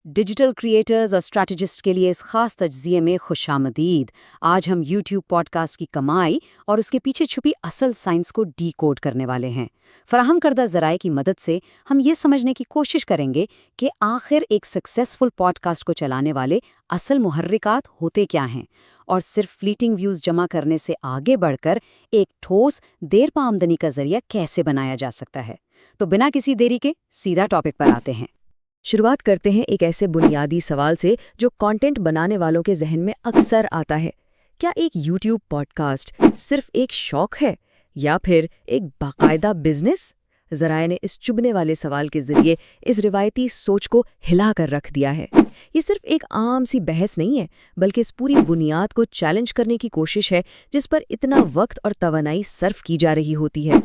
Digital creators और strategist के लिए इस खास तज्ज़िये में खुशामदीद। आज हम यूट्यूब पॉडकास्ट की कमाई और उसके पीछे छुपी असल साइंस को डीकोड करने वाले हैं। फराहम करदा ज़राए की मदद से हम ये समझने की कोशिश करेंगे कि आखिर एक सक्सेसफुल पॉडकास्ट को चलाने वाले असल मुहर्रिकात होते क्या हैं और सिर्फ फ्लीटिंग व्यूज़ जमा करने से आगे बढ़कर एक ठोस देरपा आमदनी का जरिया कैसे बनाया जा सकता है। तो बिना किसी देरी के सीधा टॉपिक पर आते हैं। शुरुआत करते हैं एक ऐसे बुनियादी सवाल से जो कंटेंट बनाने वालों के जहन में अक्सर आता है। क्या एक यूट्यूब पॉडकास्ट सिर्फ एक शौक है या फिर एक बाकायदा बिजनेस? ज़राए ने इस चुभने वाले सवाल के जरिए इस रिवायती सोच को हिला कर रख दिया है। ये सिर्फ एक आम सी बहस नहीं है, बल्कि इस पूरी बुनियाद को चैलेंज करने की कोशिश है जिस पर इतना वक्त और तवानाई सर्फ की जा रही होती है।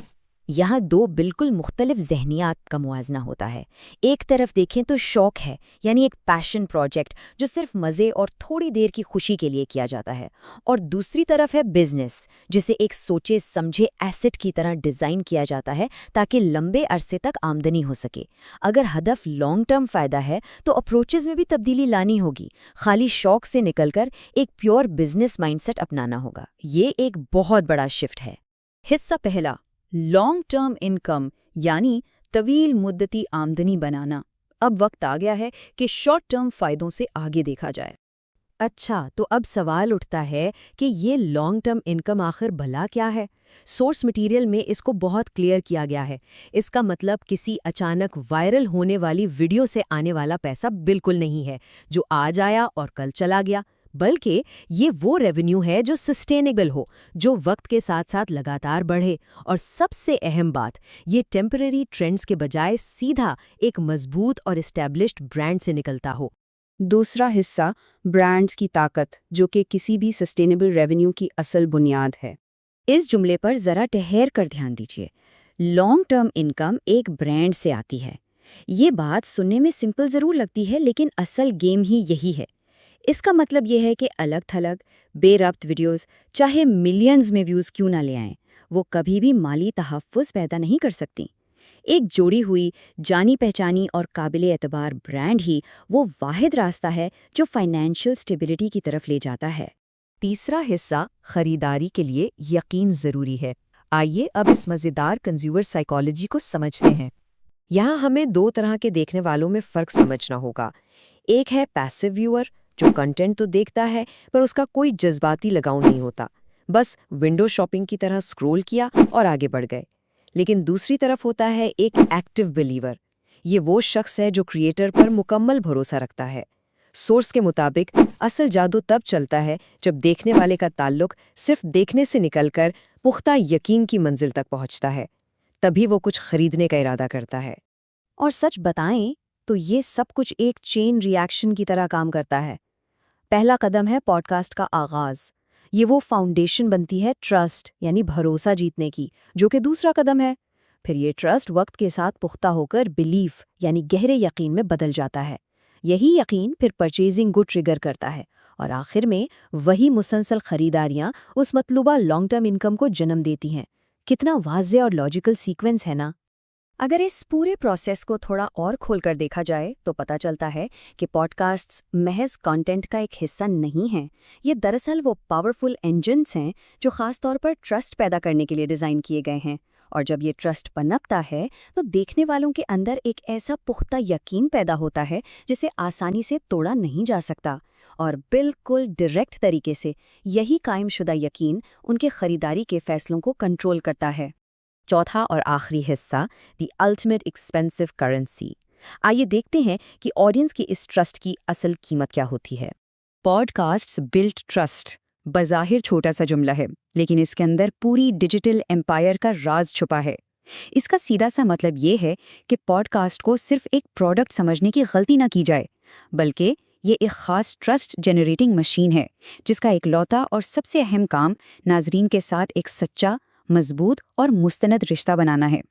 यहाँ दो बिल्कुल मुख्तलिफ ज़हनियात का मुआजना होता है। एक तरफ देखें तो शौक है, यानी एक पैशन प्रोजेक्ट जो सिर्फ मज़े और थोड़ी देर की खुशी के लिए किया जाता है, और दूसरी तरफ है बिजनेस, जिसे एक सोचे समझे एसेट की तरह डिज़ाइन किया जाता है ताकि लंबे अरसे तक आमदनी हो सके। अगर हदफ लॉन्ग टर्म फ़ायदा है तो अप्रोचेज़ में भी तब्दीली लानी होगी। खाली शौक से निकलकर एक प्योर बिजनेस माइंडसेट अपनाना होगा। ये एक बहुत बड़ा शिफ्ट है। हिस्सा पहला, लॉन्ग टर्म इनकम यानी तवील मुद्दती आमदनी बनाना। अब वक्त आ गया है कि शॉर्ट टर्म फ़ायदों से आगे देखा जाए। अच्छा, तो अब सवाल उठता है कि ये लॉन्ग टर्म इनकम आखिर भला क्या है? सोर्स मटेरियल में इसको बहुत क्लियर किया गया है। इसका मतलब किसी अचानक वायरल होने वाली वीडियो से आने वाला पैसा बिल्कुल नहीं है, जो आज आया और कल चला गया, बल्कि ये वो रेवेन्यू है जो सस्टेनेबल हो, जो वक्त के साथ साथ लगातार बढ़े, और सबसे अहम बात, ये टेम्पररी ट्रेंड्स के बजाय सीधा एक मजबूत और एस्टैब्लिश्ड ब्रांड से निकलता हो। दूसरा हिस्सा, ब्रांड्स की ताकत, जो कि किसी भी सस्टेनेबल रेवेन्यू की असल बुनियाद है। इस जुमले पर ज़रा ठहर कर ध्यान दीजिए। लॉन्ग टर्म इनकम एक ब्रांड से आती है। ये बात सुनने में सिंपल ज़रूर लगती है, लेकिन असल गेम ही यही है। इसका मतलब ये है कि अलग थलग बेरब्त वीडियोस चाहे मिलियंस में व्यूज़ क्यों ना ले आएं, वो कभी भी माली तहफ़्फ़ुज़ पैदा नहीं कर सकती। एक जोड़ी हुई, जानी पहचानी और काबिल एतबार ब्रांड ही वो वाहिद रास्ता है जो फाइनेंशियल स्टेबिलिटी की तरफ ले जाता है। तीसरा हिस्सा, खरीदारी के लिए यकीन ज़रूरी है। आइए अब इस मज़ेदार कंज्यूमर साइकोलॉजी को समझते हैं। यहाँ हमें दो तरह के देखने वालों में फ़र्क समझना होगा। एक है पैसिव व्यूअर, जो कंटेंट तो देखता है पर उसका कोई जज्बाती लगाव नहीं होता, बस विंडो शॉपिंग की तरह स्क्रॉल किया और आगे बढ़ गए। लेकिन दूसरी तरफ होता है एक एक्टिव बिलीवर। ये वो शख्स है जो क्रिएटर पर मुकम्मल भरोसा रखता है। सोर्स के मुताबिक असल जादू तब चलता है जब देखने वाले का ताल्लुक सिर्फ देखने से निकलकर पुख्ता यकीन की मंजिल तक पहुंचता है। तभी वो कुछ खरीदने का इरादा करता है। और सच बताएं तो ये सब कुछ एक चेन रिएक्शन की तरह काम करता है। पहला कदम है पॉडकास्ट का आगाज़। ये वो फाउंडेशन बनती है ट्रस्ट यानी भरोसा जीतने की, जो कि दूसरा कदम है। फिर ये ट्रस्ट वक्त के साथ पुख्ता होकर बिलीफ यानी गहरे यकीन में बदल जाता है। यही यकीन फिर परचेजिंग को ट्रिगर करता है, और आखिर में वही मुसलसल खरीदारियां उस मतलूबा लॉन्ग टर्म इनकम को जन्म देती हैं। कितना वाज़ेह और लॉजिकल सीक्वेंस है ना? अगर इस पूरे प्रोसेस को थोड़ा और खोलकर देखा जाए तो पता चलता है कि पॉडकास्ट्स महज कंटेंट का एक हिस्सा नहीं हैं। ये दरअसल वो पावरफुल इंजन्स हैं जो ख़ास तौर पर ट्रस्ट पैदा करने के लिए डिज़ाइन किए गए हैं। और जब ये ट्रस्ट पनपता है तो देखने वालों के अंदर एक ऐसा पुख्ता यकीन पैदा होता है जिसे आसानी से तोड़ा नहीं जा सकता, और बिल्कुल डायरेक्ट तरीके से यही कायमशुदा यकीन उनके खरीदारी के फैसलों को कंट्रोल करता है। चौथा और आखिरी हिस्सा, द अल्टीमेट एक्सपेंसिव करेंसी। आइए देखते हैं कि ऑडियंस की इस ट्रस्ट की असल कीमत क्या होती है। पॉडकास्ट्स बिल्ड ट्रस्ट बज़ाहिर छोटा सा जुमला है, लेकिन इसके अंदर पूरी डिजिटल एम्पायर का राज छुपा है। इसका सीधा सा मतलब ये है कि पॉडकास्ट को सिर्फ एक प्रोडक्ट समझने की गलती ना की जाए, बल्कि ये एक ख़ास ट्रस्ट जनरेटिंग मशीन है जिसका इकलौता और सबसे अहम काम नाजरीन के साथ एक सच्चा, मजबूत और मुस्तनद रिश्ता बनाना है।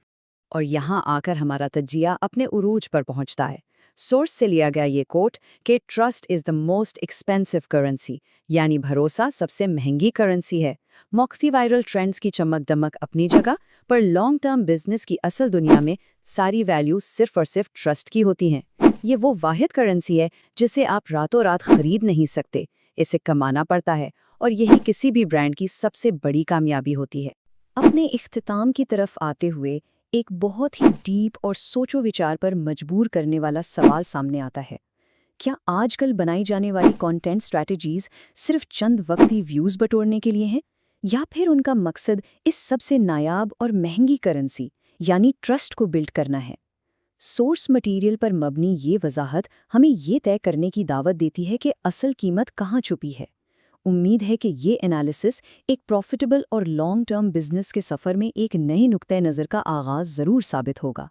और यहाँ आकर हमारा तज्जिया अपने उरूज पर पहुँचता है। سورس سے لیا گیا یہ کوٹ کہ trust is the most expensive currency, یعنی بھروسہ سب سے مہنگی کرنسی ہے۔ موقتی وائرل ٹرینڈز کی چمک دمک اپنی جگہ، پر لانگ ٹرم بزنس کی اصل دنیا میں ساری ویلیو صرف اور صرف ٹرسٹ کی ہوتی ہیں۔ یہ وہ واحد کرنسی ہے جسے آپ راتوں رات خرید نہیں سکتے، اسے کمانا پڑتا ہے، اور یہی کسی بھی برانڈ کی سب سے بڑی کامیابی ہوتی ہے۔ اپنے اختتام کی طرف آتے ہوئے ایک بہت ہی ڈیپ اور سوچو وچار پر مجبور کرنے والا سوال سامنے آتا ہے۔ کیا آج کل بنائی جانے والی کانٹینٹ اسٹریٹجیز صرف چند وقتی ویوز بٹورنے کے لیے ہیں، یا پھر ان کا مقصد اس سب سے نایاب اور مہنگی کرنسی یعنی ٹرسٹ کو بلڈ کرنا ہے؟ سورس مٹیریل پر مبنی یہ وضاحت ہمیں یہ طے کرنے کی دعوت دیتی ہے کہ اصل قیمت کہاں چھپی ہے۔ امید ہے کہ یہ انالیسس ایک پروفیٹیبل اور لانگ ٹرم بزنس کے سفر میں ایک نئے نقطۂ نظر کا آغاز ضرور ثابت ہوگا۔